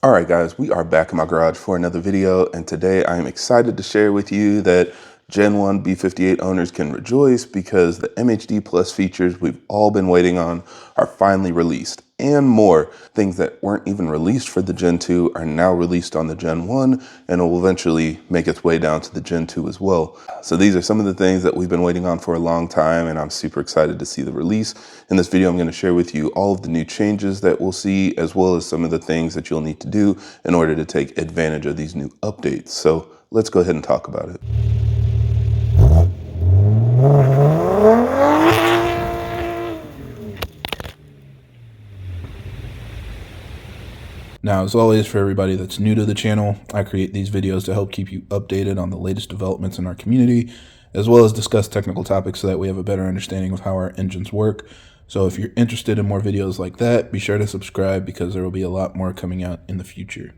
All right, guys, we are back in my garage for another video, and today I am excited to share with you that Gen 1 B58 owners can rejoice because the MHD Plus features we've all been waiting on are finally released, and more. Things that weren't even released for the Gen 2 are now released on the Gen 1, and it will eventually make its way down to the Gen 2 as well. So these are some of the things that we've been waiting on for a long time, and I'm super excited to see the release. In this video, I'm going to share with you all of the new changes that we'll see, as well as some of the things that you'll need to do in order to take advantage of these new updates. So let's go ahead and talk about it. Now, as always, for everybody that's new to the channel, I create these videos to help keep you updated on the latest developments in our community, as well as discuss technical topics so that we have a better understanding of how our engines work. So if you're interested in more videos like that, be sure to subscribe because there will be a lot more coming out in the future.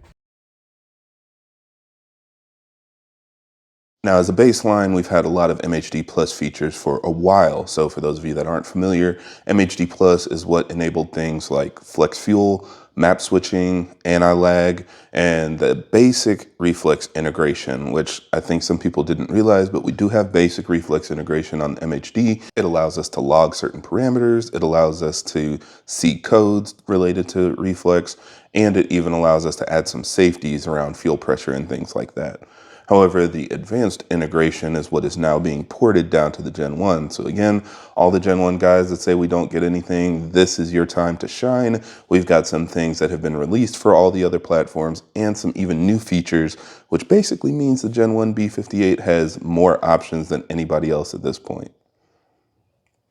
Now, as a baseline, we've had a lot of MHD Plus features for a while. So for those of you that aren't familiar, MHD Plus is what enabled things like flex fuel, map switching, anti-lag, and the basic reflex integration, which I think some people didn't realize, but we do have basic reflex integration on MHD. It allows us to log certain parameters. It allows us to see codes related to reflex, and it even allows us to add some safeties around fuel pressure and things like that. However, the advanced integration is what is now being ported down to the Gen 1. So again, all the Gen 1 guys that say we don't get anything, this is your time to shine. We've got some things that have been released for all the other platforms and some even new features, which basically means the Gen 1 B58 has more options than anybody else at this point.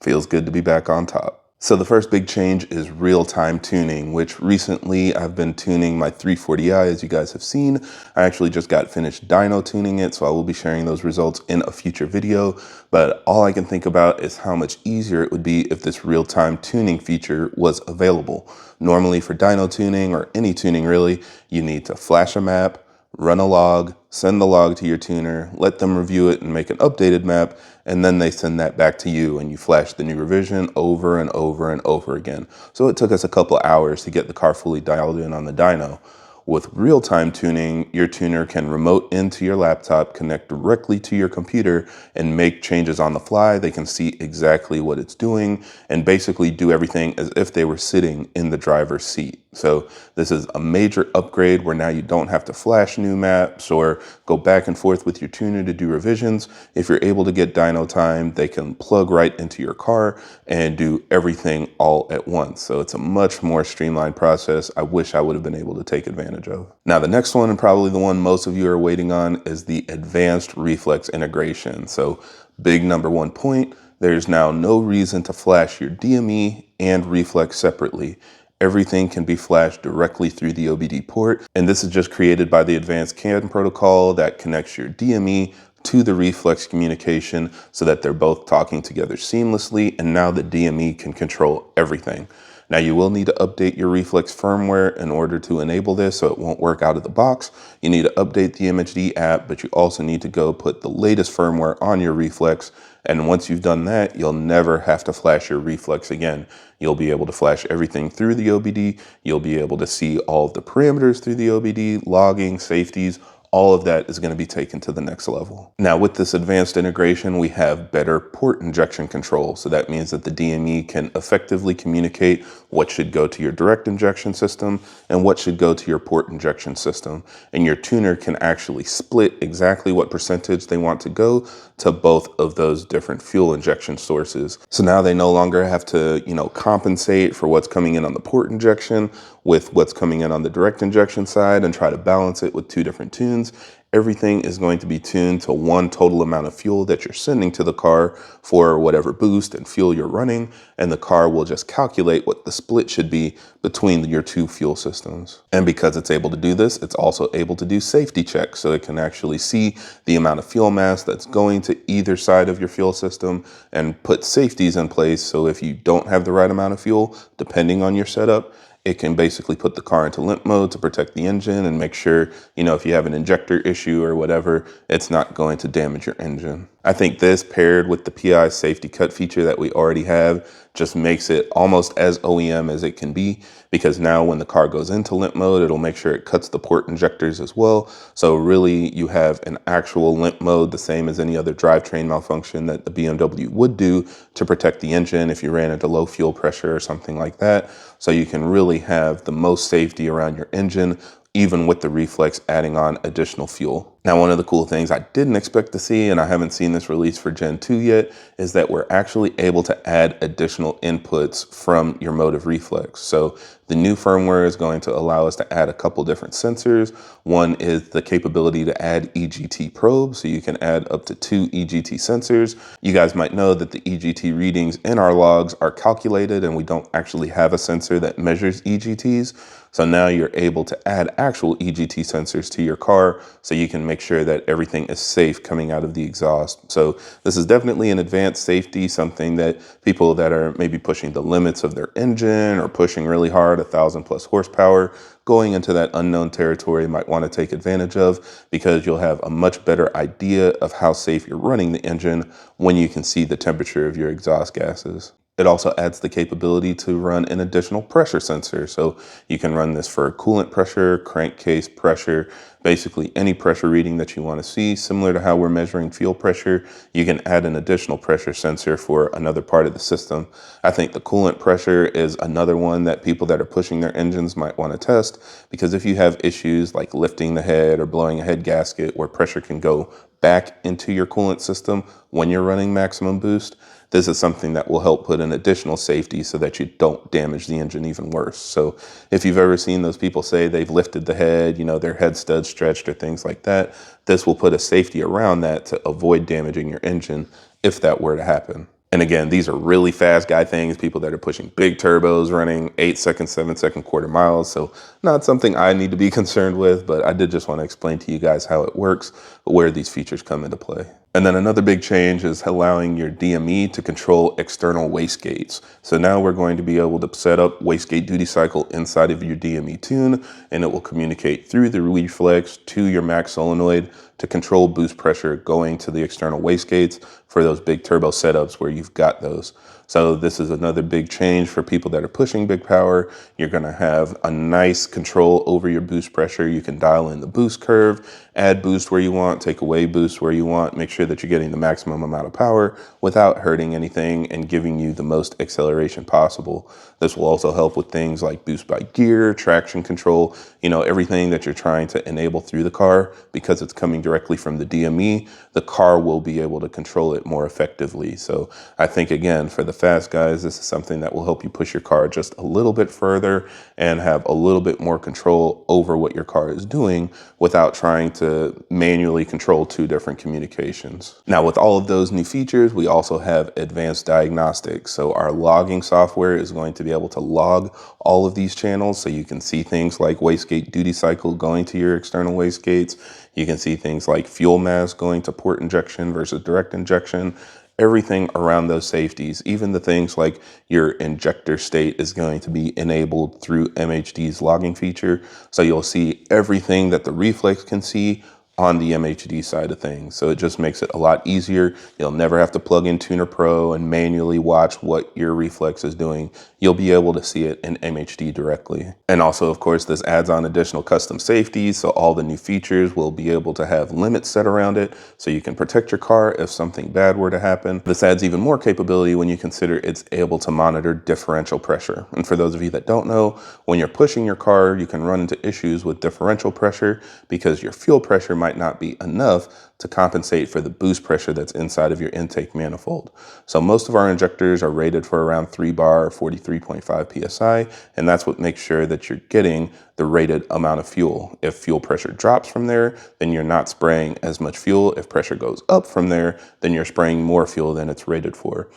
Feels good to be back on top. So the first big change is real-time tuning, which recently I've been tuning my 340i, as you guys have seen. I actually just got finished dyno tuning it, so I will be sharing those results in a future video. But all I can think about is how much easier it would be if this real-time tuning feature was available. Normally for dyno tuning, or any tuning really, you need to flash a map, run a log, send the log to your tuner, let them review it and make an updated map, and then they send that back to you and you flash the new revision over and over and over again. So it took us a couple of hours to get the car fully dialed in on the dyno. With real-time tuning, your tuner can remote into your laptop, connect directly to your computer, and make changes on the fly. They can see exactly what it's doing and basically do everything as if they were sitting in the driver's seat. So this is a major upgrade where now you don't have to flash new maps or go back and forth with your tuner to do revisions. If you're able to get dyno time, they can plug right into your car and do everything all at once. So it's a much more streamlined process. I wish I would have been able to take advantage of. Now, the next one, and probably the one most of you are waiting on, is the advanced reflex integration. So big number one point, there's now no reason to flash your DME and reflex separately. Everything can be flashed directly through the OBD port. And this is just created by the advanced CAN protocol that connects your DME to the reflex communication so that they're both talking together seamlessly. And now the DME can control everything. Now you will need to update your reflex firmware in order to enable this, so it won't work out of the box. You need to update the MHD app, but you also need to go put the latest firmware on your reflex. And once you've done that, you'll never have to flash your reflex again. You'll be able to flash everything through the OBD. You'll be able to see all of the parameters through the OBD, logging, safeties. All of that is going to be taken to the next level. Now with this advanced integration, we have better port injection control. So that means that the DME can effectively communicate what should go to your direct injection system and what should go to your port injection system. And your tuner can actually split exactly what percentage they want to go to both of those different fuel injection sources. So now they no longer have to, compensate for what's coming in on the port injection with what's coming in on the direct injection side and try to balance it with two different tunes. Everything is going to be tuned to one total amount of fuel that you're sending to the car for whatever boost and fuel you're running, and the car will just calculate what the split should be between your two fuel systems. And because it's able to do this, it's also able to do safety checks, so it can actually see the amount of fuel mass that's going to either side of your fuel system and put safeties in place, so if you don't have the right amount of fuel, depending on your setup, It can basically put the car into limp mode to protect the engine and make sure, if you have an injector issue or whatever, it's not going to damage your engine. I think this paired with the PI safety cut feature that we already have just makes it almost as OEM as it can be, because now when the car goes into limp mode, it'll make sure it cuts the port injectors as well. So really you have an actual limp mode, the same as any other drivetrain malfunction that the BMW would do to protect the engine if you ran into low fuel pressure or something like that. So you can really have the most safety around your engine, even with the Reflex adding on additional fuel. Now, one of the cool things I didn't expect to see, and I haven't seen this released for Gen 2 yet, is that we're actually able to add additional inputs from your Motiv Reflex. So the new firmware is going to allow us to add a couple different sensors. One is the capability to add EGT probes, so you can add up to 2 EGT sensors. You guys might know that the EGT readings in our logs are calculated, and we don't actually have a sensor that measures EGTs. So now you're able to add actual EGT sensors to your car so you can make sure that everything is safe coming out of the exhaust. So this is definitely an advanced safety, something that people that are maybe pushing the limits of their engine or pushing really hard, 1,000+ horsepower, going into that unknown territory might want to take advantage of, because you'll have a much better idea of how safe you're running the engine when you can see the temperature of your exhaust gases. It also adds the capability to run an additional pressure sensor. So you can run this for coolant pressure, crankcase pressure, basically any pressure reading that you want to see. Similar to how we're measuring fuel pressure, you can add an additional pressure sensor for another part of the system. I think the coolant pressure is another one that people that are pushing their engines might want to test, because if you have issues like lifting the head or blowing a head gasket where pressure can go back into your coolant system when you're running maximum boost, this is something that will help put an additional safety so that you don't damage the engine even worse. So if you've ever seen those people say they've lifted the head, their head studs stretched or things like that, this will put a safety around that to avoid damaging your engine if that were to happen. And again, these are really fast guy things, people that are pushing big turbos, running 8-second, 7-second quarter miles. So not something I need to be concerned with, but I did just want to explain to you guys how it works, where these features come into play. And then another big change is allowing your DME to control external wastegates. So now we're going to be able to set up wastegate duty cycle inside of your DME tune, and it will communicate through the Reflex to your max solenoid to control boost pressure going to the external wastegates for those big turbo setups where you've got those. So this is another big change for people that are pushing big power. You're going to have a nice control over your boost pressure. You can dial in the boost curve, add boost where you want, take away boost where you want, make sure that you're getting the maximum amount of power without hurting anything and giving you the most acceleration possible. This will also help with things like boost by gear, traction control, everything that you're trying to enable through the car. Because it's coming directly from the DME, the car will be able to control it more effectively. So I think, again, for the fast guys, this is something that will help you push your car just a little bit further and have a little bit more control over what your car is doing without trying to manually control 2 different communications. Now, with all of those new features, we also have advanced diagnostics. So our logging software is going to be able to log all of these channels, so you can see things like wastegate duty cycle going to your external wastegates. You can see things like fuel mass going to port injection versus direct injection. Everything around those safeties, even the things like your injector state, is going to be enabled through MHD's logging feature. So you'll see everything that the Reflex can see on the MHD side of things. So it just makes it a lot easier. You'll never have to plug in Tuner Pro and manually watch what your Reflex is doing. You'll be able to see it in MHD directly. And also, of course, this adds on additional custom safeties. So all the new features will be able to have limits set around it, so you can protect your car if something bad were to happen. This adds even more capability when you consider it's able to monitor differential pressure. And for those of you that don't know, when you're pushing your car, you can run into issues with differential pressure because your fuel pressure might not be enough to compensate for the boost pressure that's inside of your intake manifold. So most of our injectors are rated for around 3 bar, 43.5 PSI, and that's what makes sure that you're getting the rated amount of fuel. If fuel pressure drops from there, then you're not spraying as much fuel. If pressure goes up from there, then you're spraying more fuel than it's rated for.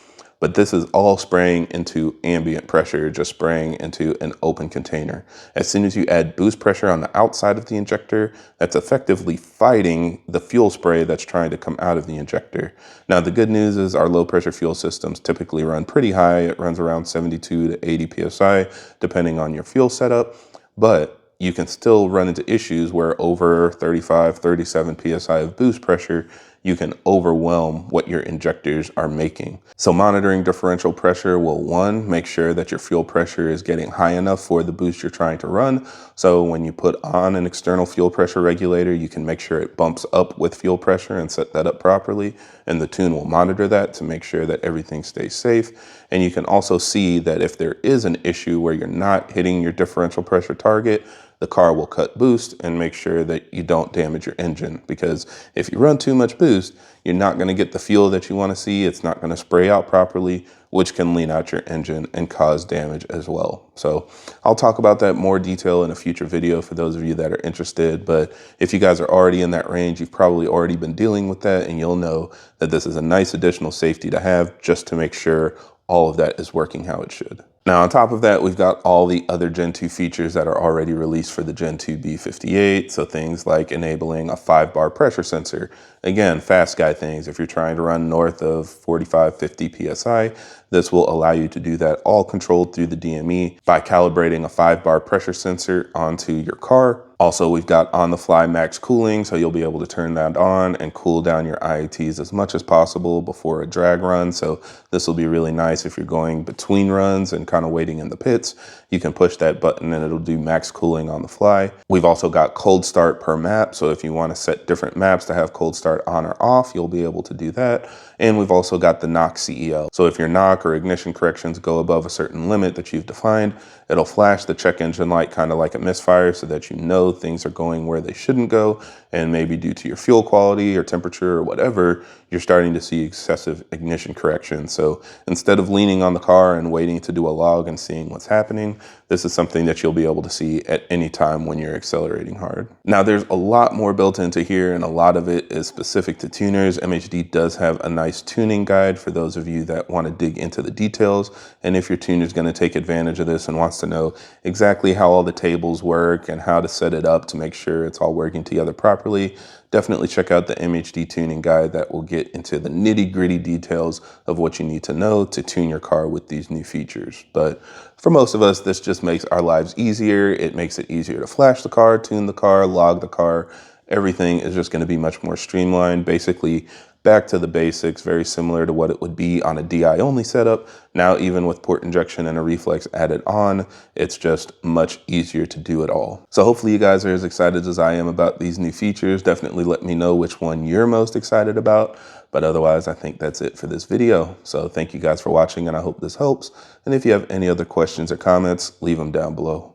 But this is all spraying into ambient pressure, just spraying into an open container. As soon as you add boost pressure on the outside of the injector, that's effectively fighting the fuel spray that's trying to come out of the injector. Now, the good news is our low pressure fuel systems typically run pretty high. It runs around 72 to 80 PSI, depending on your fuel setup, but you can still run into issues where over 35, 37 PSI of boost pressure, you can overwhelm what your injectors are making. So monitoring differential pressure will, one, make sure that your fuel pressure is getting high enough for the boost you're trying to run. So when you put on an external fuel pressure regulator, you can make sure it bumps up with fuel pressure and set that up properly. And the tune will monitor that to make sure that everything stays safe. And you can also see that if there is an issue where you're not hitting your differential pressure target, the car will cut boost and make sure that you don't damage your engine. Because if you run too much boost, you're not going to get the fuel that you want to see. It's not going to spray out properly, which can lean out your engine and cause damage as well. So I'll talk about that more detail in a future video for those of you that are interested. But if you guys are already in that range, you've probably already been dealing with that, and you'll know that this is a nice additional safety to have just to make sure all of that is working how it should. Now, on top of that, we've got all the other Gen 2 features that are already released for the Gen 2 B58. So things like enabling a 5-bar pressure sensor. Again, fast guy things. If you're trying to run north of 45, 50 PSI, this will allow you to do that all controlled through the DME by calibrating a 5-bar pressure sensor onto your car. Also, we've got on-the-fly max cooling, so you'll be able to turn that on and cool down your IATs as much as possible before a drag run. So this will be really nice if you're going between runs and kind of waiting in the pits. You can push that button and it'll do max cooling on the fly. We've also got cold start per map, so if you want to set different maps to have cold start on or off, you'll be able to do that. And we've also got the knock CEL. So if your knock or ignition corrections go above a certain limit that you've defined, it'll flash the check engine light kind of like a misfire so that you know things are going where they shouldn't go. And maybe due to your fuel quality or temperature or whatever, you're starting to see excessive ignition correction. So instead of leaning on the car and waiting to do a log and seeing what's happening, this is something that you'll be able to see at any time when you're accelerating hard. Now, there's a lot more built into here, and a lot of it is specific to tuners. MHD does have a nice tuning guide for those of you that want to dig into the details. And if your tuner is going to take advantage of this and wants to know exactly how all the tables work and how to set it up to make sure it's all working together properly, definitely check out the MHD tuning guide that will get into the nitty-gritty details of what you need to know to tune your car with these new features. But for most of us, this just makes our lives easier. It makes it easier to flash the car, tune the car, log the car. Everything is just going to be much more streamlined. Basically, back to the basics, very similar to what it would be on a DI only setup. Now, even with port injection and a reflex added on, it's just much easier to do it all. So hopefully you guys are as excited as I am about these new features. Definitely let me know which one you're most excited about. But otherwise, I think that's it for this video. So thank you guys for watching, and I hope this helps. And if you have any other questions or comments, leave them down below.